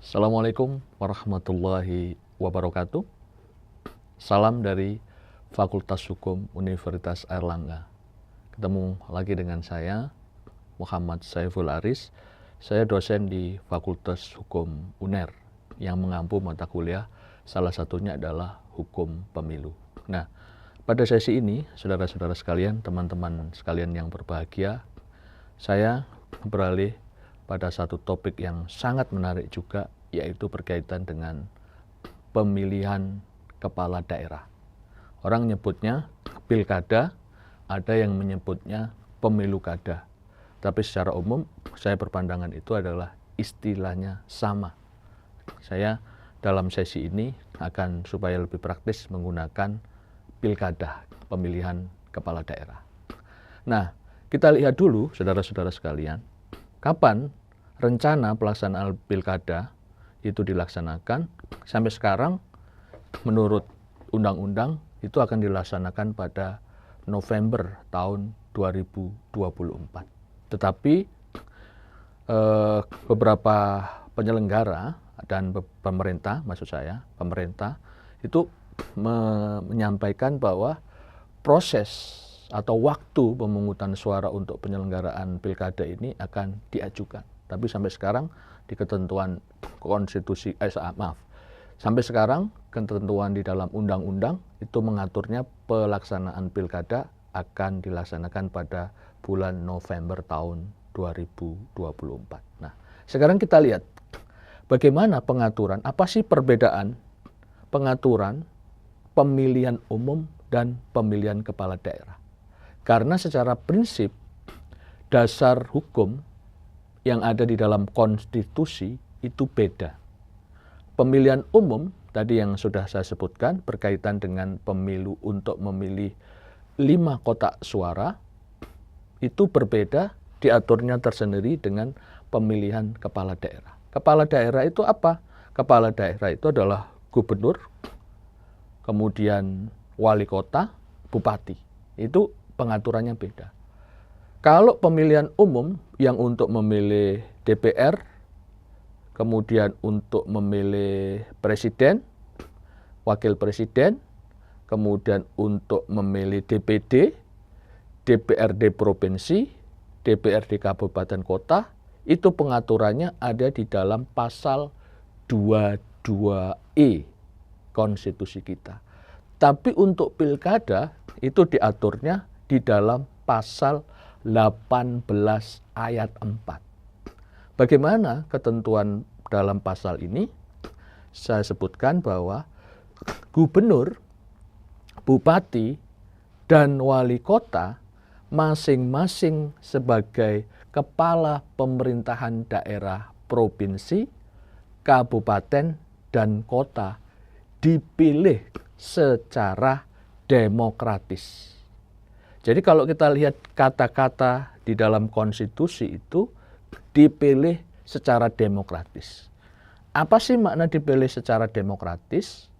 Assalamualaikum warahmatullahi wabarakatuh. Salam dari Fakultas Hukum Universitas Airlangga. Ketemu lagi dengan saya, Muhammad Saiful Aris. Saya dosen di Fakultas Hukum UNER yang mengampu mata kuliah salah satunya adalah Hukum Pemilu. Nah, pada sesi ini, saudara-saudara sekalian, teman-teman sekalian yang berbahagia, saya beralih pada satu topik yang sangat menarik juga, yaitu berkaitan dengan pemilihan kepala daerah. Orang nyebutnya pilkada, ada yang menyebutnya pemilu kada. Tapi secara umum, saya berpandangan itu adalah istilahnya sama. Saya dalam sesi ini akan supaya lebih praktis menggunakan pilkada, pemilihan kepala daerah. Nah, kita lihat dulu, saudara-saudara sekalian, kapan rencana pelaksanaan pilkada itu dilaksanakan. Sampai sekarang menurut undang-undang itu akan dilaksanakan pada November tahun 2024. Tetapi beberapa penyelenggara dan pemerintah itu menyampaikan bahwa proses atau waktu pemungutan suara untuk penyelenggaraan pilkada ini akan diajukan. Tapi sampai sekarang di ketentuan konstitusi, sampai sekarang ketentuan di dalam undang-undang itu mengaturnya pelaksanaan pilkada akan dilaksanakan pada bulan November tahun 2024. Nah, sekarang kita lihat bagaimana pengaturan, apa sih perbedaan pengaturan pemilihan umum dan pemilihan kepala daerah. Karena secara prinsip dasar hukum yang ada di dalam konstitusi itu beda. Pemilihan umum tadi yang sudah saya sebutkan berkaitan dengan pemilu untuk memilih 5 kotak suara itu berbeda, diaturnya tersendiri dengan pemilihan kepala daerah. Kepala daerah itu apa? Kepala daerah itu adalah gubernur, kemudian wali kota, bupati. Itu pengaturannya beda. Kalau pemilihan umum yang untuk memilih DPR, kemudian untuk memilih presiden, wakil presiden, kemudian untuk memilih DPD, DPRD provinsi, DPRD kabupaten kota, itu pengaturannya ada di dalam pasal 22E konstitusi kita. Tapi untuk pilkada itu diaturnya di dalam pasal 18 ayat 4. Bagaimana ketentuan dalam pasal ini? Saya sebutkan bahwa gubernur, bupati, dan wali kota masing-masing sebagai kepala pemerintahan daerah provinsi, kabupaten, dan kota dipilih secara demokratis. Jadi kalau kita lihat kata-kata di dalam konstitusi itu dipilih secara demokratis. Apa sih makna dipilih secara demokratis?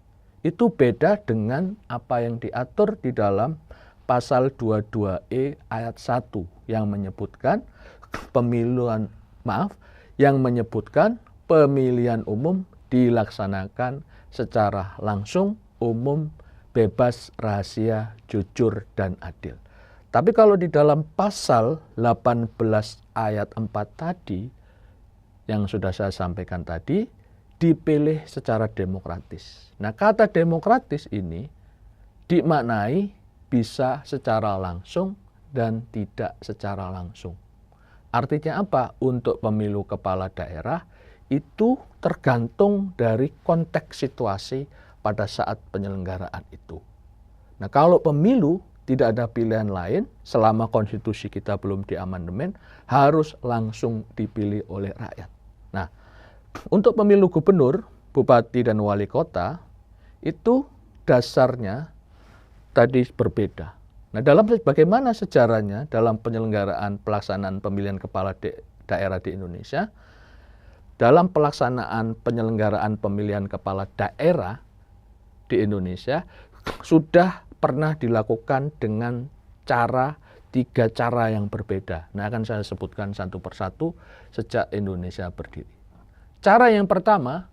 Itu beda dengan apa yang diatur di dalam pasal 22E ayat 1 yang menyebutkan pemilihan umum dilaksanakan secara langsung, umum, bebas, rahasia, jujur, dan adil. Tapi kalau di dalam pasal 18 ayat 4 tadi, yang sudah saya sampaikan tadi, dipilih secara demokratis. Nah, kata demokratis ini dimaknai bisa secara langsung dan tidak secara langsung. Artinya apa? Untuk pemilu kepala daerah itu tergantung dari konteks situasi pada saat penyelenggaraan itu. Nah, kalau pemilu tidak ada pilihan lain, selama konstitusi kita belum diamandemen, harus langsung dipilih oleh rakyat. Nah, untuk pemilu gubernur, bupati, dan wali kota, itu dasarnya tadi berbeda. Nah, bagaimana sejarahnya dalam penyelenggaraan pelaksanaan pemilihan kepala daerah di Indonesia? Dalam pelaksanaan penyelenggaraan pemilihan kepala daerah di Indonesia, sudah pernah dilakukan dengan 3 cara yang berbeda. Nah, akan saya sebutkan satu persatu sejak Indonesia berdiri. cara yang pertama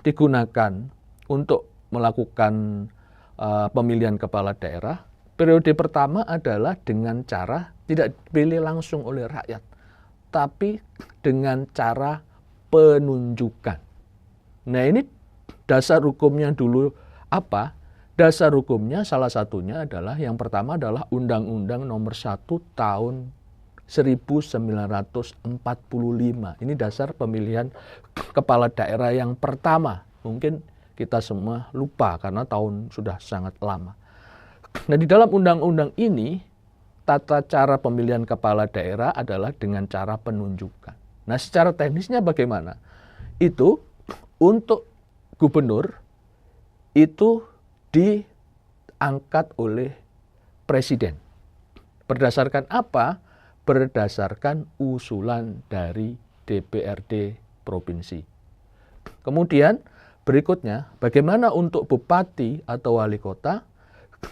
digunakan untuk melakukan pemilihan kepala daerah, periode pertama adalah dengan cara tidak dipilih langsung oleh rakyat, tapi dengan cara penunjukan. Nah, ini dasar hukumnya dulu apa? Dasar hukumnya salah satunya adalah, yang pertama adalah Undang-Undang Nomor 1 Tahun 1945. Ini dasar pemilihan kepala daerah yang pertama. Mungkin kita semua lupa karena tahun sudah sangat lama. Nah, di dalam undang-undang ini, tata cara pemilihan kepala daerah adalah dengan cara penunjukan. Nah, secara teknisnya bagaimana? Itu untuk gubernur itu diangkat oleh presiden. Berdasarkan apa? Berdasarkan usulan dari DPRD provinsi. Kemudian berikutnya, bagaimana untuk bupati atau wali kota?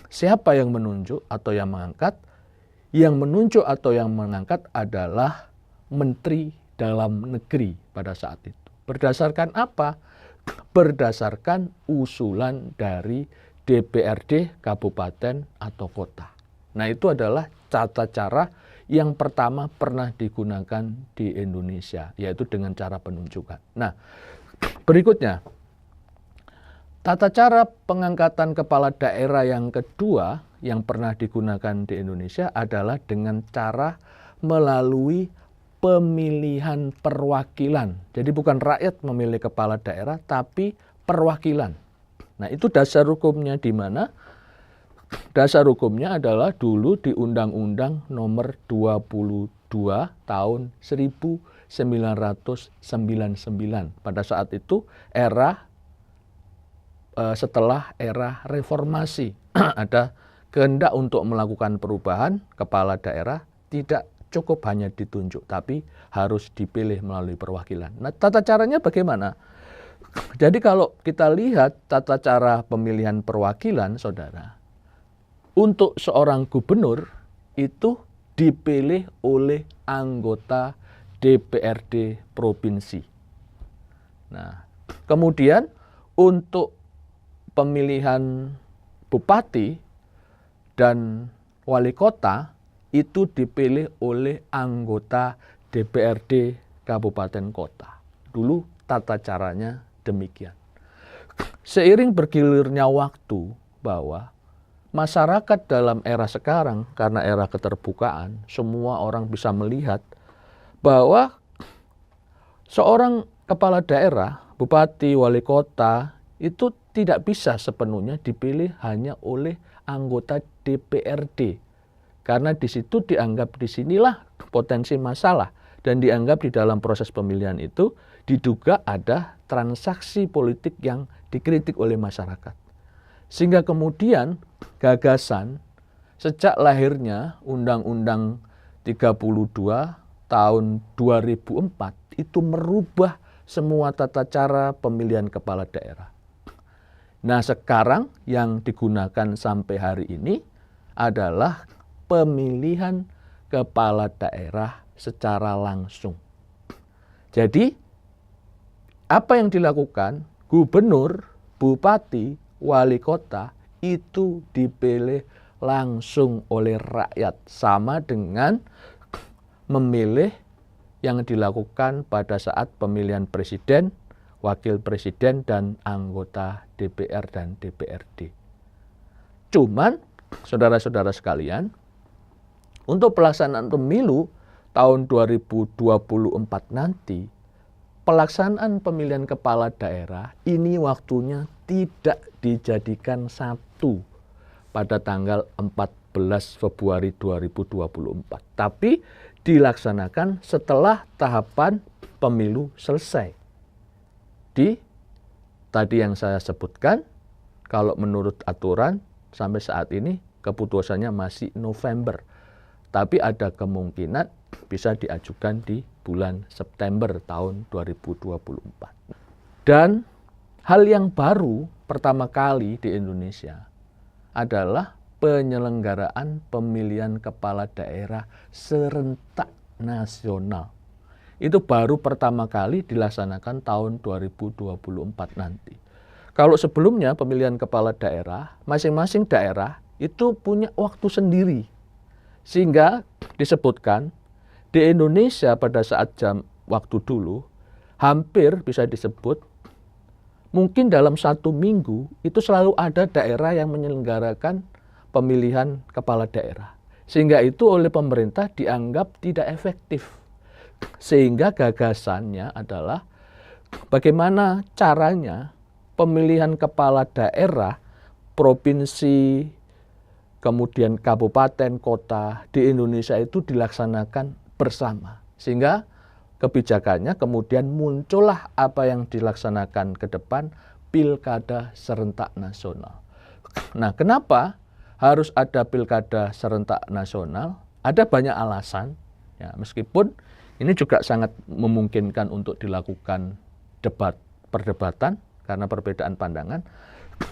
Siapa yang menunjuk atau yang mengangkat? Yang menunjuk atau yang mengangkat adalah Menteri Dalam Negeri pada saat itu. Berdasarkan apa? Berdasarkan usulan dari DPRD kabupaten atau kota. Nah, itu adalah tata cara yang pertama pernah digunakan di Indonesia, yaitu dengan cara penunjukan. Nah, berikutnya, tata cara pengangkatan kepala daerah yang kedua yang pernah digunakan di Indonesia adalah dengan cara melalui pemilihan perwakilan. Jadi bukan rakyat memilih kepala daerah, tapi perwakilan. Nah, itu dasar hukumnya di mana? Dasar hukumnya adalah dulu di Undang-Undang Nomor 22 Tahun 1999. Pada saat itu setelah era reformasi ada kehendak untuk melakukan perubahan kepala daerah, tidak cukup hanya ditunjuk, tapi harus dipilih melalui perwakilan. Nah, tata caranya bagaimana? Jadi kalau kita lihat tata cara pemilihan perwakilan, saudara, untuk seorang gubernur itu dipilih oleh anggota DPRD provinsi. Nah, kemudian untuk pemilihan bupati dan wali kota itu dipilih oleh anggota DPRD kabupaten kota. Dulu tata caranya demikian. Seiring bergilirnya waktu, bahwa masyarakat dalam era sekarang, karena era keterbukaan, semua orang bisa melihat bahwa seorang kepala daerah, bupati, wali kota, itu tidak bisa sepenuhnya dipilih hanya oleh anggota DPRD. Karena di situ dianggap disinilah potensi masalah. Dan dianggap di dalam proses pemilihan itu diduga ada transaksi politik yang dikritik oleh masyarakat. Sehingga kemudian gagasan sejak lahirnya Undang-Undang 32 tahun 2004 itu merubah semua tata cara pemilihan kepala daerah. Nah, sekarang yang digunakan sampai hari ini adalah pemilihan kepala daerah secara langsung. Jadi, apa yang dilakukan? Gubernur, bupati, wali kota itu dipilih langsung oleh rakyat, sama dengan memilih yang dilakukan pada saat pemilihan presiden, wakil presiden, dan anggota DPR dan DPRD. Cuman, saudara-saudara sekalian, untuk pelaksanaan pemilu tahun 2024 nanti, pelaksanaan pemilihan kepala daerah ini waktunya tidak dijadikan satu pada tanggal 14 Februari 2024, tapi dilaksanakan setelah tahapan pemilu selesai. Tadi yang saya sebutkan, kalau menurut aturan sampai saat ini keputusannya masih November. Tapi ada kemungkinan bisa diajukan di bulan September tahun 2024. Dan hal yang baru pertama kali di Indonesia adalah penyelenggaraan pemilihan kepala daerah serentak nasional. itu baru pertama kali dilaksanakan tahun 2024 nanti. Kalau sebelumnya pemilihan kepala daerah, masing-masing daerah itu punya waktu sendiri. Sehingga disebutkan di Indonesia pada saat jam waktu dulu, hampir bisa disebut mungkin dalam 1 minggu itu selalu ada daerah yang menyelenggarakan pemilihan kepala daerah. Sehingga itu oleh pemerintah dianggap tidak efektif. Sehingga gagasannya adalah bagaimana caranya pemilihan kepala daerah, provinsi, kemudian kabupaten, kota di Indonesia itu dilaksanakan bersama. Sehingga kebijakannya kemudian muncullah apa yang dilaksanakan ke depan, pilkada serentak nasional. Nah, kenapa harus ada pilkada serentak nasional? Ada banyak alasan, ya, meskipun ini juga sangat memungkinkan untuk dilakukan perdebatan karena perbedaan pandangan.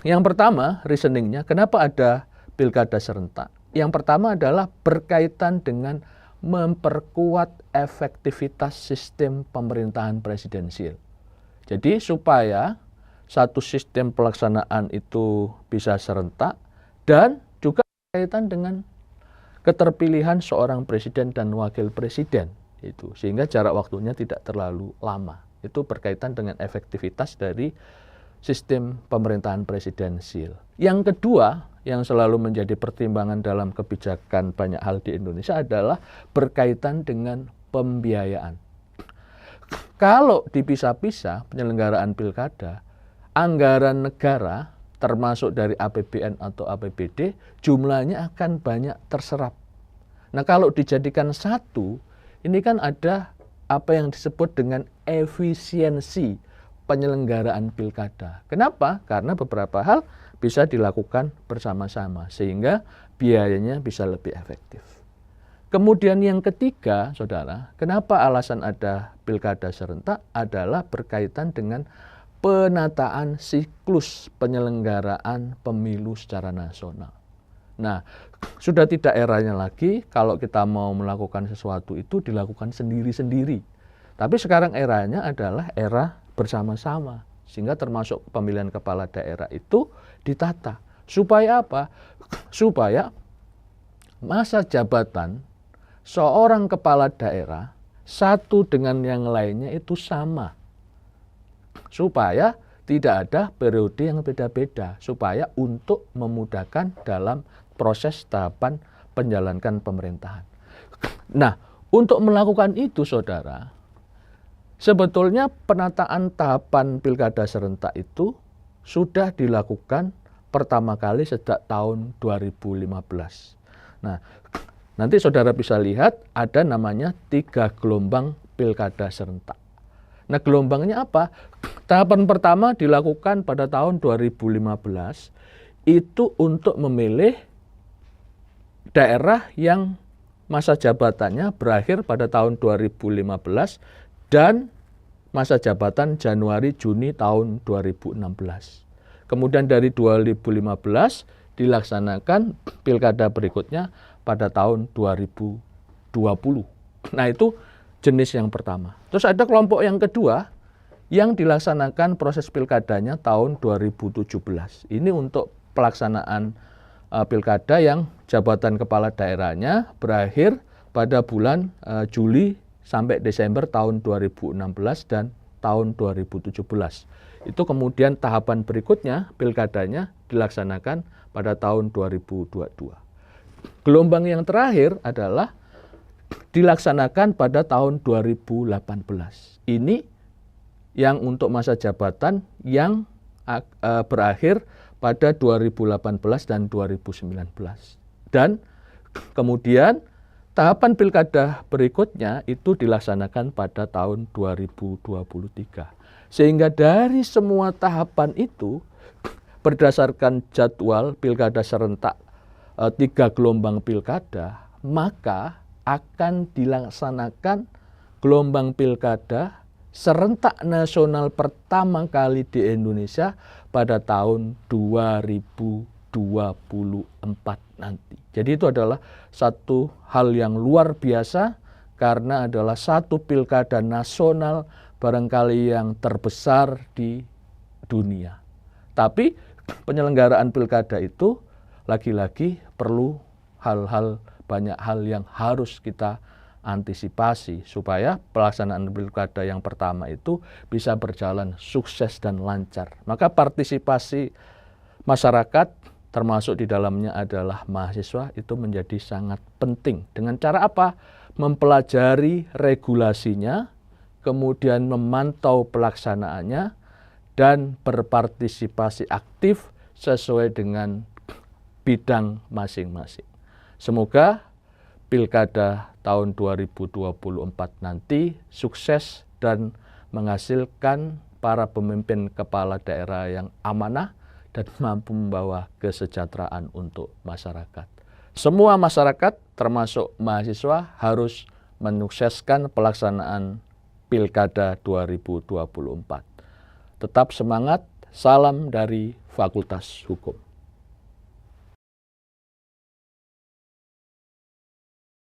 Yang pertama, reasoningnya, kenapa ada pilkada serentak? Yang pertama adalah berkaitan dengan memperkuat efektivitas sistem pemerintahan presidensial. Jadi supaya satu sistem pelaksanaan itu bisa serentak dan juga berkaitan dengan keterpilihan seorang presiden dan wakil presiden. Itu sehingga jarak waktunya tidak terlalu lama. Itu berkaitan dengan efektivitas dari sistem pemerintahan presidensial. Yang kedua yang selalu menjadi pertimbangan dalam kebijakan banyak hal di Indonesia adalah berkaitan dengan pembiayaan. Kalau dipisah-pisah penyelenggaraan pilkada, anggaran negara termasuk dari APBN atau APBD jumlahnya akan banyak terserap. Nah, kalau dijadikan satu, ini kan ada apa yang disebut dengan efisiensi penyelenggaraan pilkada. Kenapa? Karena beberapa hal bisa dilakukan bersama-sama sehingga biayanya bisa lebih efektif. Kemudian yang ketiga, saudara, kenapa alasan ada pilkada serentak adalah berkaitan dengan penataan siklus penyelenggaraan pemilu secara nasional. Nah, sudah tidak eranya lagi kalau kita mau melakukan sesuatu itu dilakukan sendiri-sendiri. Tapi sekarang eranya adalah era bersama-sama. Sehingga termasuk pemilihan kepala daerah itu ditata. Supaya apa? Supaya masa jabatan seorang kepala daerah satu dengan yang lainnya itu sama. Supaya tidak ada periode yang beda-beda. Supaya untuk memudahkan dalam proses tahapan penjalankan pemerintahan. Nah, untuk melakukan itu, saudara, sebetulnya penataan tahapan pilkada serentak itu sudah dilakukan pertama kali sejak tahun 2015. Nah, nanti saudara bisa lihat ada namanya 3 gelombang pilkada serentak. Nah, gelombangnya apa? Tahapan pertama dilakukan pada tahun 2015 itu untuk memilih daerah yang masa jabatannya berakhir pada tahun 2015 dan masa jabatan Januari-Juni tahun 2016. Kemudian dari 2015 dilaksanakan pilkada berikutnya pada tahun 2020. Nah, itu jenis yang pertama. Terus ada kelompok yang kedua yang dilaksanakan proses pilkadanya tahun 2017. Ini untuk pelaksanaan pilkada yang jabatan kepala daerahnya berakhir pada bulan Juli sampai Desember tahun 2016 dan tahun 2017. Itu kemudian tahapan berikutnya pilkadanya dilaksanakan pada tahun 2022. Gelombang yang terakhir adalah dilaksanakan pada tahun 2018. Ini yang untuk masa jabatan yang berakhir pada 2018 dan 2019. Dan kemudian tahapan pilkada berikutnya itu dilaksanakan pada tahun 2023. Sehingga dari semua tahapan itu berdasarkan jadwal pilkada serentak 3 gelombang pilkada, maka akan dilaksanakan gelombang pilkada serentak nasional pertama kali di Indonesia pada tahun 2024 nanti. Jadi itu adalah satu hal yang luar biasa karena adalah satu pilkada nasional barangkali yang terbesar di dunia. Tapi penyelenggaraan pilkada itu lagi-lagi perlu banyak hal yang harus kita antisipasi supaya pelaksanaan pilkada yang pertama itu bisa berjalan sukses dan lancar. Maka partisipasi masyarakat termasuk di dalamnya adalah mahasiswa itu menjadi sangat penting. Dengan cara apa? Mempelajari regulasinya, kemudian memantau pelaksanaannya, dan berpartisipasi aktif sesuai dengan bidang masing-masing. Semoga pilkada tahun 2024 nanti sukses dan menghasilkan para pemimpin kepala daerah yang amanah dan mampu membawa kesejahteraan untuk masyarakat. Semua masyarakat termasuk mahasiswa harus menyukseskan pelaksanaan pilkada 2024. Tetap semangat, salam dari Fakultas Hukum.